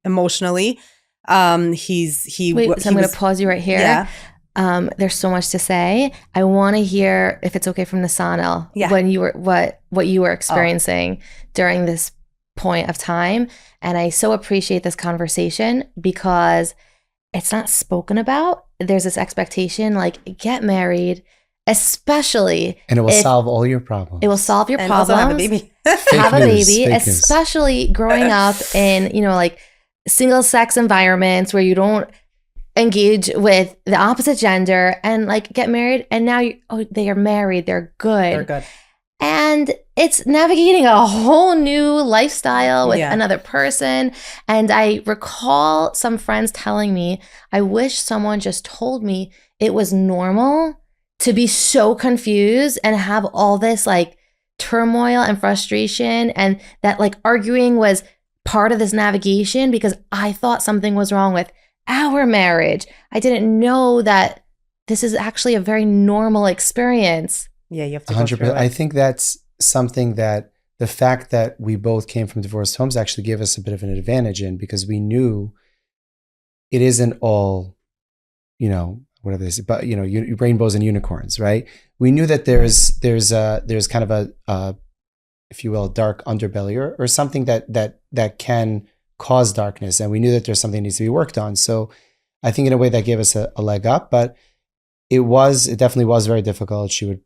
emotionally, Wait, so I'm going to pause you right here. Yeah. There's so much to say. I want to hear, if it's okay, from Nesanel, when you were what you were experiencing during this point of time. And I so appreciate this conversation because it's not spoken about. There's this expectation, like, get married, especially, and it will solve all your problems. It will solve your and problems. Also have a baby. Have a baby, especially growing up in, like, single sex environments where you don't engage with the opposite gender, and like get married, and now they are married, they're good. And it's navigating a whole new lifestyle with another person. And I recall some friends telling me, I wish someone just told me it was normal to be so confused and have all this like turmoil and frustration, and that like arguing was part of this navigation, because I thought something was wrong with our marriage. I didn't know that this is actually a very normal experience. Yeah, you have to 100%. Go through it. I think that's something that the fact that we both came from divorced homes actually gave us a bit of an advantage in, because we knew it isn't all, whatever they say, but rainbows and unicorns, right? We knew that there's kind of a if you will, dark underbelly or something that can cause darkness, and we knew that there's something that needs to be worked on. So I think in a way that gave us a leg up, but it definitely was very difficult. She would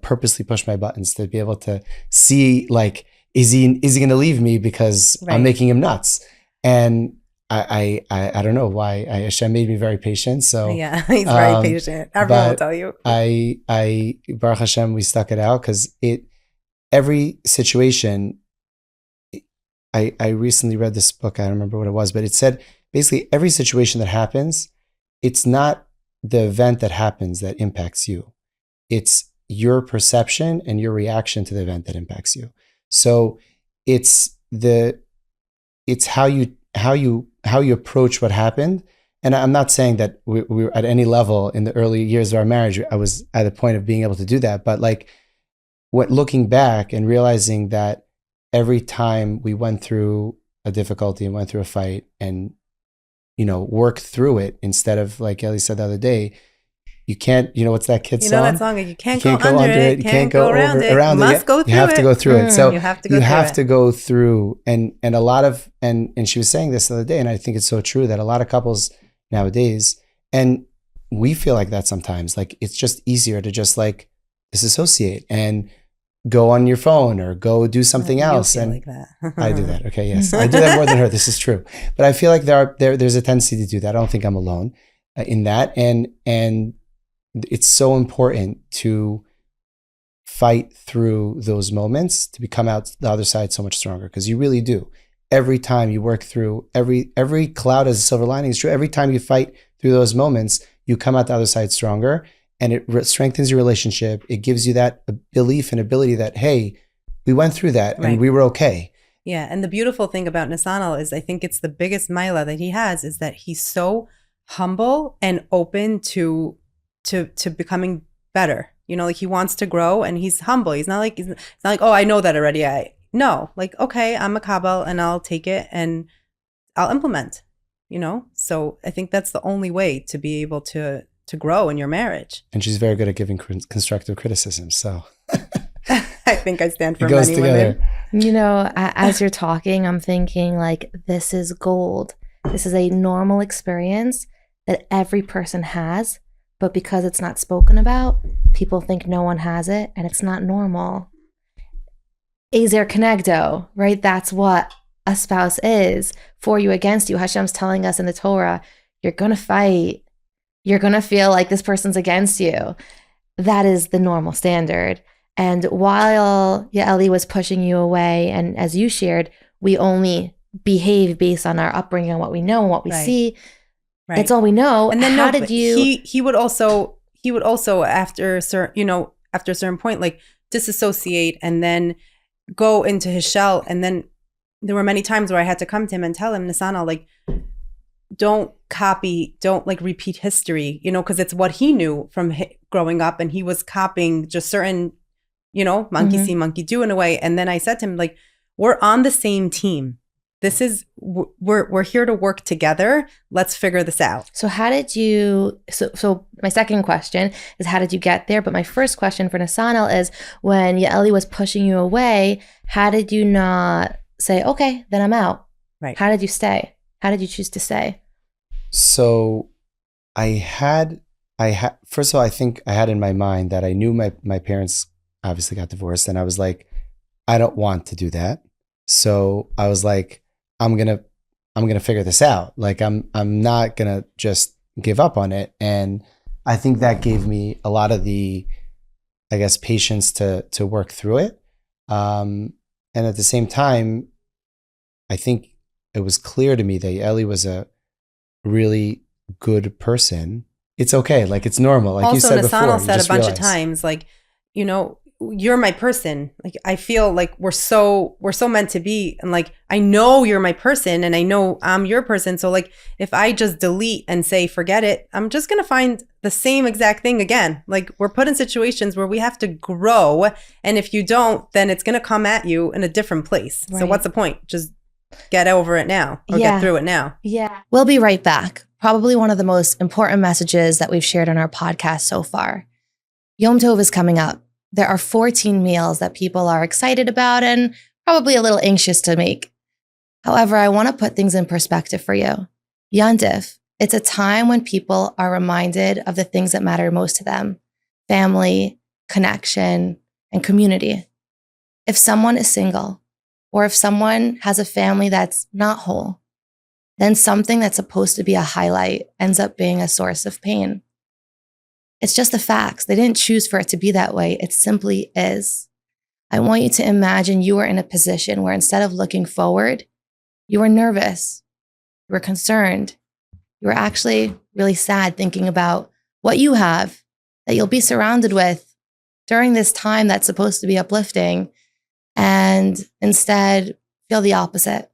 purposely push my buttons to be able to see, like, is he going to leave me because I'm making him nuts? And I don't know why. Hashem made me very patient. So yeah, he's very patient. Everyone will tell you. I Baruch Hashem, we stuck it out, because every situation. I recently read this book. I don't remember what it was, but it said basically every situation that happens, it's not the event that happens that impacts you. It's your perception and your reaction to the event that impacts you. So it's how you approach what happened. And I'm not saying that we were at any level in the early years of our marriage, I was at a point of being able to do that. But like, looking back and realizing that every time we went through a difficulty and went through a fight and, worked through it, instead of, like Yaeli said the other day, you can't, what's that kid song? You know that song? You can't go under it. You can't go around it. You must go through it. You have to go through it. So you have to go through, and a lot of, and she was saying this the other day, and I think it's so true, that a lot of couples nowadays, and we feel like that sometimes, like it's just easier to just like disassociate and go on your phone or go do something else. And like that. I do that. Okay. Yes. I do that more than her. This is true. But I feel like there's a tendency to do that. I don't think I'm alone in that. And it's so important to fight through those moments to come out the other side so much stronger, because you really do. Every time you work through, every cloud has a silver lining. It's true. Every time you fight through those moments, you come out the other side stronger. And it strengthens your relationship. It gives you that belief and ability that, hey, we went through that and we were okay. Yeah. And the beautiful thing about Nesanel is, I think it's the biggest mila that he has, is that he's so humble and open to becoming better. Like he wants to grow, and he's humble. He's not like, oh, I know that already. No, like, okay, I'm a Kabul and I'll take it and I'll implement, So I think that's the only way to be able to grow in your marriage. And she's very good at giving constructive criticism. So I think I stand for many women. As you're talking, I'm thinking like, this is gold. This is a normal experience that every person has, but because it's not spoken about, people think no one has it, and it's not normal. Ezer Kenegdo, right? That's what a spouse is. For you, against you. Hashem's telling us in the Torah, you're going to fight. You're going to feel like this person's against you. That is the normal standard. And while Yaeli was pushing you away, and as you shared, we only behave based on our upbringing and what we know and what we see. Right. It's all we know. And then how did you? He would also after a certain point, like disassociate and then go into his shell. And then there were many times where I had to come to him and tell him, Nesanel, like, don't like repeat history, because it's what he knew from growing up, and he was copying just certain, monkey see, monkey do in a way. And then I said to him, like, we're on the same team. this is, we're here to work together. Let's figure this out. So how did you, so my second question is how did you get there? But my first question for Nesanel is when Yaeli was pushing you away, how did you not say, okay, then I'm out? Right. How did you stay? How did you choose to stay? So first of all, I think I had in my mind that I knew my parents obviously got divorced, and I was like, I don't want to do that. So I was like, I'm gonna figure this out. Like I'm not gonna just give up on it. And I think that gave me a lot of the, I guess, patience to work through it. And at the same time, I think it was clear to me that Yaeli was a really good person. It's okay. Like it's normal. Like also, you said before. Nesanel said a bunch realize. of times, like, you're my person. Like, I feel like we're so meant to be. And like, I know you're my person and I know I'm your person. So like, if I just delete and say, forget it, I'm just going to find the same exact thing again. Like we're put in situations where we have to grow. And if you don't, then it's going to come at you in a different place. Right. So what's the point? Just get over it now or get through it now. Yeah. We'll be right back. Probably one of the most important messages that we've shared on our podcast so far. Yom Tov is coming up. There are 14 meals that people are excited about and probably a little anxious to make. However, I want to put things in perspective for you. Yantif, it's a time when people are reminded of the things that matter most to them: family, connection, and community. If someone is single, or if someone has a family that's not whole, then something that's supposed to be a highlight ends up being a source of pain. It's just the facts. They didn't choose for it to be that way. It simply is. I want you to imagine you are in a position where instead of looking forward, you are nervous, you were concerned, you were actually really sad thinking about what you have that you'll be surrounded with during this time that's supposed to be uplifting, and instead feel the opposite.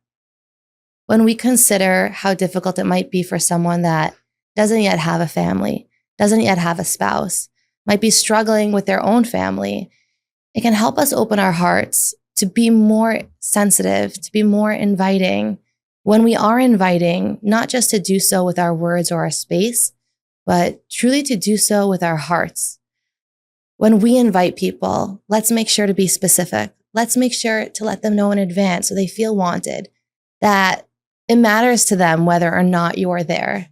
When we consider how difficult it might be for someone that doesn't yet have a family, doesn't yet have a spouse, might be struggling with their own family, it can help us open our hearts to be more sensitive, to be more inviting. When we are inviting, not just to do so with our words or our space, but truly to do so with our hearts. When we invite people, let's make sure to be specific. Let's make sure to let them know in advance so they feel wanted, that it matters to them whether or not you are there.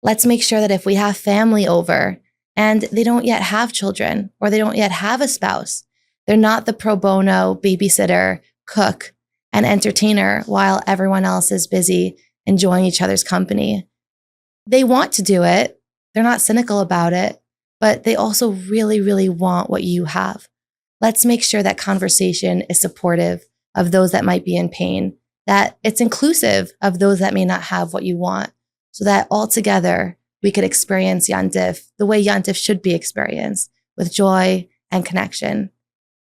Let's make sure that if we have family over and they don't yet have children or they don't yet have a spouse, they're not the pro bono babysitter, cook, and entertainer while everyone else is busy enjoying each other's company. They want to do it. They're not cynical about it, but they also really, really want what you have. Let's make sure that conversation is supportive of those that might be in pain, that it's inclusive of those that may not have what you want, so that all together we could experience Yantif the way Yantif should be experienced, with joy and connection.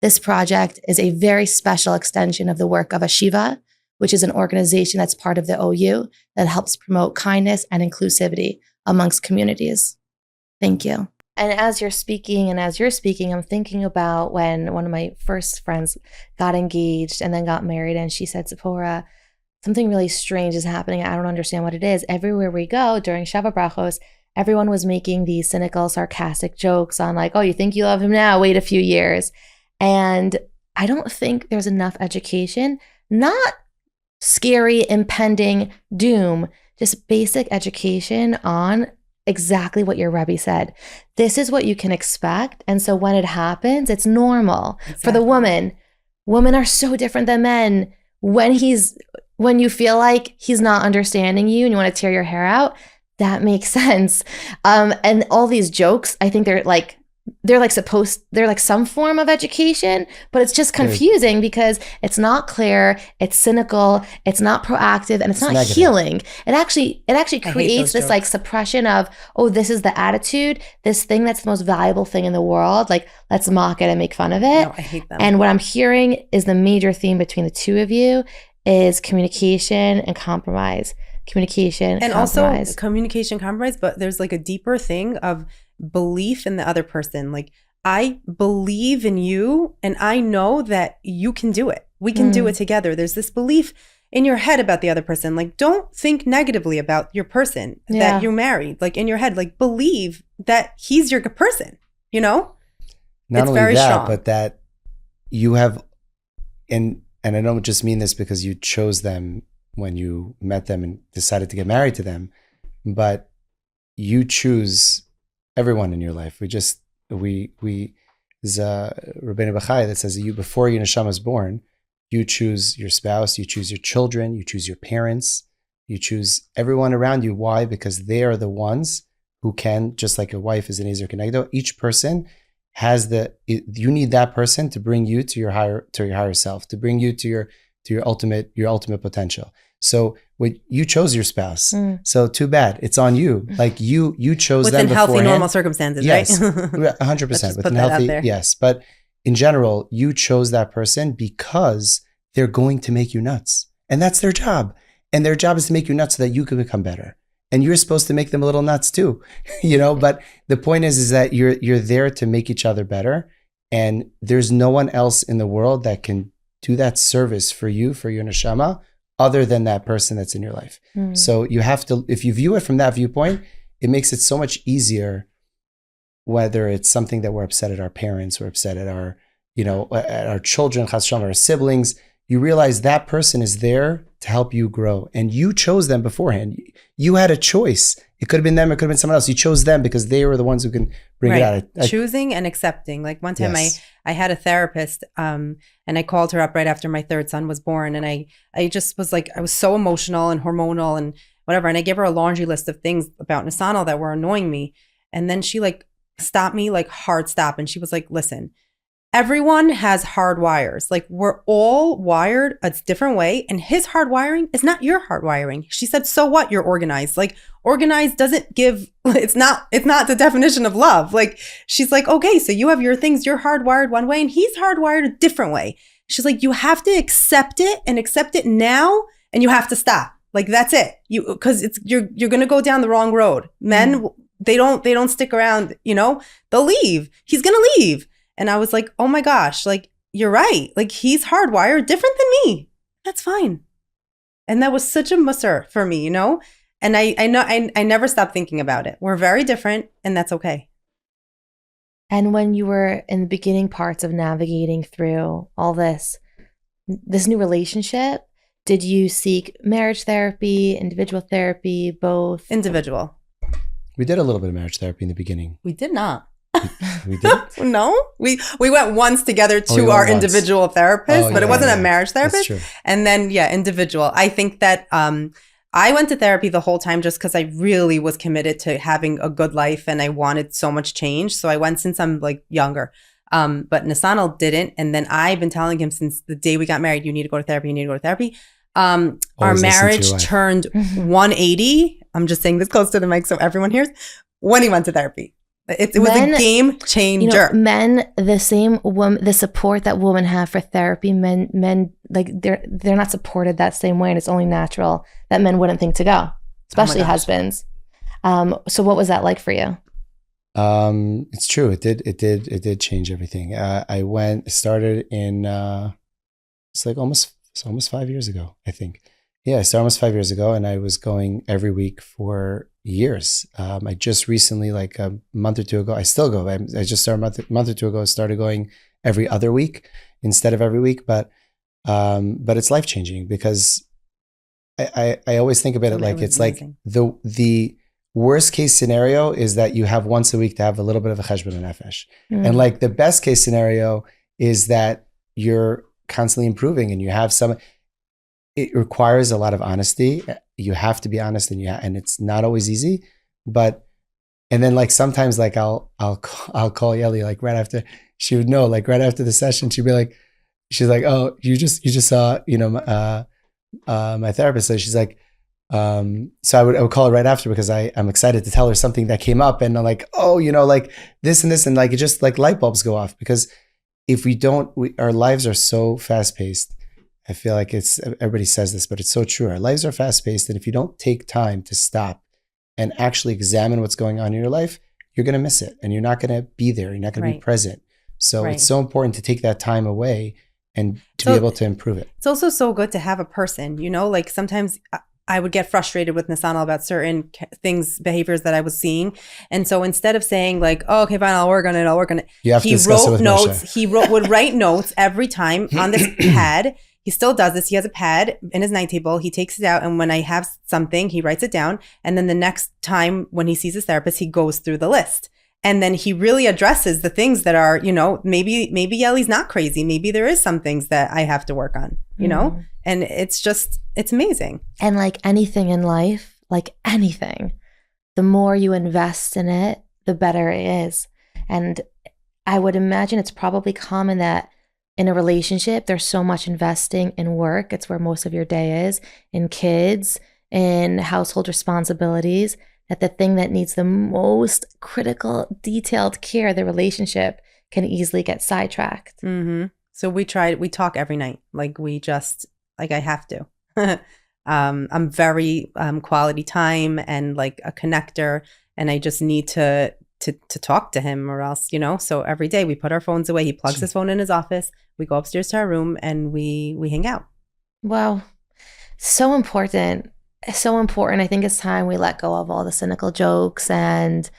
This project is a very special extension of the work of Ashiva, which is an organization that's part of the OU that helps promote kindness and inclusivity amongst communities. Thank you. And as you're speaking, I'm thinking about when one of my first friends got engaged and then got married, and she said, Tziporah, something really strange is happening. I don't understand what it is. Everywhere we go during Shava Brachos, everyone was making these cynical, sarcastic jokes on like, oh, you think you love him now? Wait a few years. And I don't think there's enough education, not scary, impending doom, just basic education on exactly what your Rebbe said. This is what you can expect. And so when it happens, it's normal. Exactly. For the woman, women are so different than men. When you feel like he's not understanding you and you want to tear your hair out, that makes sense. And all these jokes, I think they're like some form of education, but it's just confusing because it's not clear, it's cynical, it's not proactive, and it's not negative. Healing. It actually creates this like suppression of, oh, this is the attitude, this thing that's the most valuable thing in the world. Like, let's mock it and make fun of it. No, I hate them. And what I'm hearing is the major theme between the two of you is communication and compromise. Communication and compromise. Also communication, compromise, but there's like a deeper thing of belief in the other person. Like, I believe in you and I know that you can do it. We can do it together. There's this belief in your head about the other person. Like, don't think negatively about your person that you're married. Like, in your head, like, believe that he's your person, you know? Not it's only very that, strong. but that you have, and I don't just mean this because you chose them when you met them and decided to get married to them, but you choose everyone in your life. There's a Rabbeinu Bachai that says that you, before your neshama is born, you choose your spouse, you choose your children, you choose your parents, you choose everyone around you. Why? Because they are the ones who can, just like a wife is an Ezer Kenegdo, each person has you need that person to bring you to your higher self, to bring you to your ultimate potential. So you chose your spouse. So too bad. It's on you. Like you chose within them healthy, beforehand. normal circumstances, Yes, right? 100%. Within healthy, yes. But in general, you chose that person because they're going to make you nuts. And that's their job. And their job is to make you nuts so that you can become better. And you're supposed to make them a little nuts too, but the point is that you're there to make each other better. And there's no one else in the world that can do that service for you, for your neshama, other than that person that's in your life. So you have to, if you view it from that viewpoint, it makes it so much easier, whether it's something that we're upset at our parents, we're upset at our, at our children, chas v'shalom, our siblings. You realize that person is there to help you grow. And you chose them beforehand. You had a choice. It could have been them, it could have been someone else. You chose them because they were the ones who can bring it out. Choosing and accepting. Like one time I had a therapist and I called her up right after my third son was born. And I just was like, I was so emotional and hormonal and whatever. And I gave her a laundry list of things about Nesanel that were annoying me. And then she like stopped me, like hard stop. And she was like, listen, everyone has hard wires. Like we're all wired a different way. And his hard wiring is not your hard wiring. She said, so what? You're organized. Like organized doesn't give, it's not the definition of love. Like she's like, okay, so you have your things, you're hardwired one way and he's hardwired a different way. She's like, you have to accept it and accept it now. And you have to stop. Like that's it. Cause you're going to go down the wrong road. Men, they don't stick around, they'll leave. He's going to leave. And I was like, oh my gosh, like, you're right. Like, he's hardwired different than me. That's fine. And that was such a musser for me, And I never stopped thinking about it. We're very different, and that's okay. And when you were in the beginning parts of navigating through all this new relationship, did you seek marriage therapy, individual therapy, both? Individual. We did a little bit of marriage therapy in the beginning. We did not. We did? No, we went once together to our individual therapist, but it wasn't a marriage therapist. That's true. And then, individual. I think that I went to therapy the whole time just because I really was committed to having a good life and I wanted so much change. So I went since I'm like younger. But Nesanel didn't. And then I've been telling him since the day we got married, you need to go to therapy, you need to go to therapy. Our marriage turned 180. I'm just saying this close to the mic so everyone hears, when he went to therapy. It was a game changer. Men, the support that women have for therapy, men like they're not supported that same way, and it's only natural that men wouldn't think to go, especially husbands. So what was that like for you? It's true. It did change everything. I started in it's like almost 5 years ago, I think. Yeah, I started almost 5 years ago, and I was going every week for years. I just recently, like a month or two ago, I still go. I just started a month or two ago. Started going every other week instead of every week. But it's life changing because I always think about it like it's amazing. Like the worst case scenario is that you have once a week to have a little bit of a cheshbon nefesh, and like the best case scenario is that you're constantly improving and you have some. It requires a lot of honesty. You have to be honest, and it's not always easy. And then like sometimes like I'll call Yaeli like right after, she would know, like right after the session, she's like, oh, you just saw my therapist. So she's like, so I would call her right after because I'm excited to tell her something that came up, and I'm like, oh, like this and this, and like it just like light bulbs go off because if we don't, our lives are so fast paced. I feel like everybody says this, but it's so true. Our lives are fast paced. And if you don't take time to stop and actually examine what's going on in your life, you're going to miss it and you're not going to be there. You're not going to be present. So it's so important to take that time away and to be able to improve it. It's also so good to have a person, like sometimes I would get frustrated with Nesanel about certain things, behaviors that I was seeing. And so instead of saying like, oh, okay, fine, I'll work on it. You have to discuss it with notes. Moshe. Would write notes every time on this pad. He still does this. He has a pad in his night table. He takes it out. And when I have something, he writes it down. And then the next time when he sees his therapist, he goes through the list. And then he really addresses the things that are, maybe Yaeli's not crazy. Maybe there is some things that I have to work on, And it's amazing. And like anything in life, the more you invest in it, the better it is. And I would imagine it's probably common that in a relationship, there's so much investing in work. It's where most of your day is, in kids, in household responsibilities, that the thing that needs the most critical, detailed care, the relationship, can easily get sidetracked. Mm-hmm. So we talk every night. I have to. I'm very quality time and like a connector, and I just need to talk to him or else, so every day we put our phones away. He plugs his phone in his office. We go upstairs to our room and we hang out. Wow. So important. So important. I think it's time we let go of all the cynical jokes, and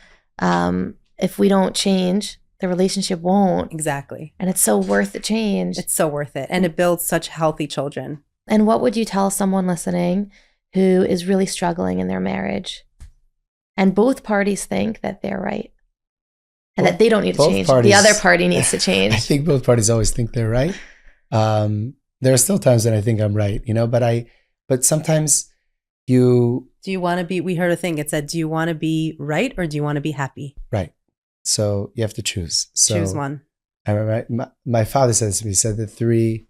if we don't change, the relationship won't. Exactly. And it's so worth the change. It's so worth it. And it builds such healthy children. And what would you tell someone listening who is really struggling in their marriage and both parties think that they're right and that they don't need to change? The other party needs to change. I think both parties always think they're right. There are still times that I think I'm right, but sometimes do you want to be, we heard a thing, it said, do you want to be right or do you want to be happy? Right. So you have to choose. Choose one. I remember my father said this to me. He said the three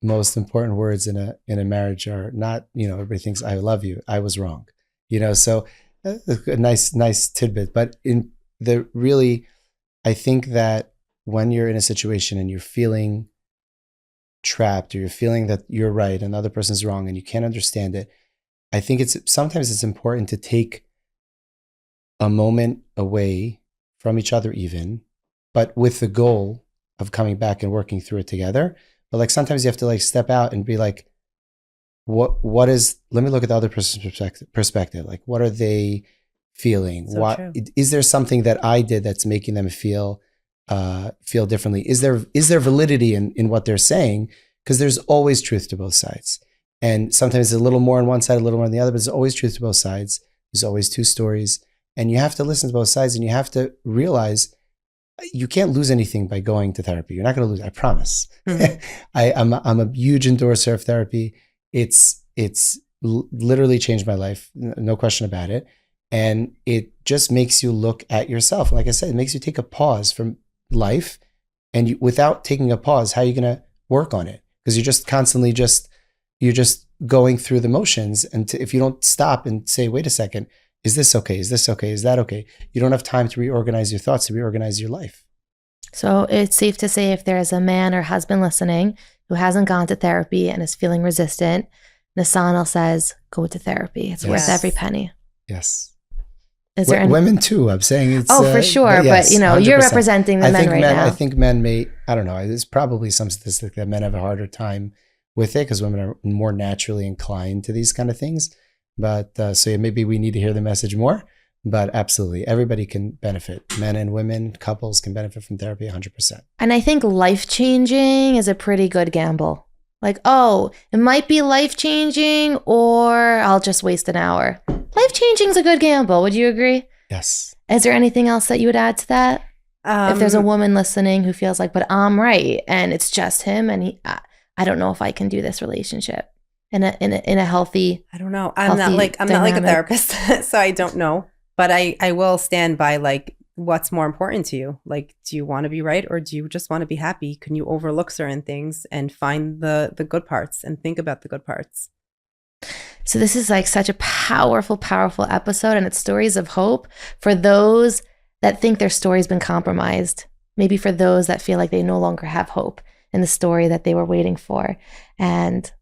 most important words in a marriage are not, everybody thinks I love you. I was wrong. So a nice tidbit. But I think that when you're in a situation and you're feeling trapped or you're feeling that you're right and the other person's wrong and you can't understand it, I think sometimes it's important to take a moment away from each other even, but with the goal of coming back and working through it together. But like sometimes you have to like step out and be like, let me look at the other person's perspective. Like, what are they feeling? So is there something that I did that's making them feel differently? Is there validity in what they're saying? Because there's always truth to both sides. And sometimes it's a little more on one side, a little more on the other, but there's always truth to both sides. There's always two stories. And you have to listen to both sides, and you have to realize you can't lose anything by going to therapy. You're not going to lose, I promise. Mm-hmm. I'm a huge endorser of therapy. It's literally changed my life, no question about it. And it just makes you look at yourself. Like I said, it makes you take a pause from life. And without taking a pause, how are you going to work on it? Because you're just constantly you're just going through the motions. And if you don't stop and say, wait a second, is this okay? Is this okay? Is that okay? You don't have time to reorganize your thoughts, to reorganize your life. So it's safe to say if there is a man or husband listening who hasn't gone to therapy and is feeling resistant, Nesanel says, go to therapy. It's worth every penny. Yes. Is there women too? I'm saying it's... Oh, for sure. But, you know, 100%. You're representing the men right now. I think men may, I don't know, there's probably some statistic that men have a harder time with it because women are more naturally inclined to these kind of things. But so yeah, maybe we need to hear the message more. But absolutely, everybody can benefit. Men and women, couples can benefit from therapy 100%. And I think life-changing is a pretty good gamble. Like, oh, it might be life-changing or I'll just waste an hour. Life-changing is a good gamble. Would you agree? Yes. Is there anything else that you would add to that? If there's a woman listening who feels like, but I'm right, and it's just him, and I don't know if I can do this relationship in a healthy. I don't know. I'm not like a therapist, so I don't know. But I will stand by like what's more important to you. Like, do you want to be right or do you just want to be happy? Can you overlook certain things and find the good parts and think about the good parts? So this is like such a powerful, powerful episode, and it's stories of hope for those that think their story's been compromised. Maybe for those that feel like they no longer have hope in the story that they were waiting for. And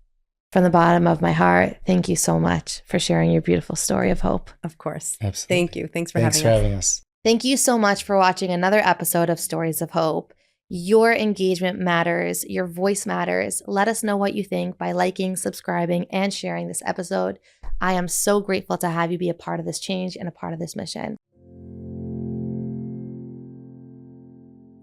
from the bottom of my heart, thank you so much for sharing your beautiful story of hope. Of course. Absolutely. Thank you. Thanks for having us. Thank you so much for watching another episode of Stories of Hope. Your engagement matters. Your voice matters. Let us know what you think by liking, subscribing, and sharing this episode. I am so grateful to have you be a part of this change and a part of this mission.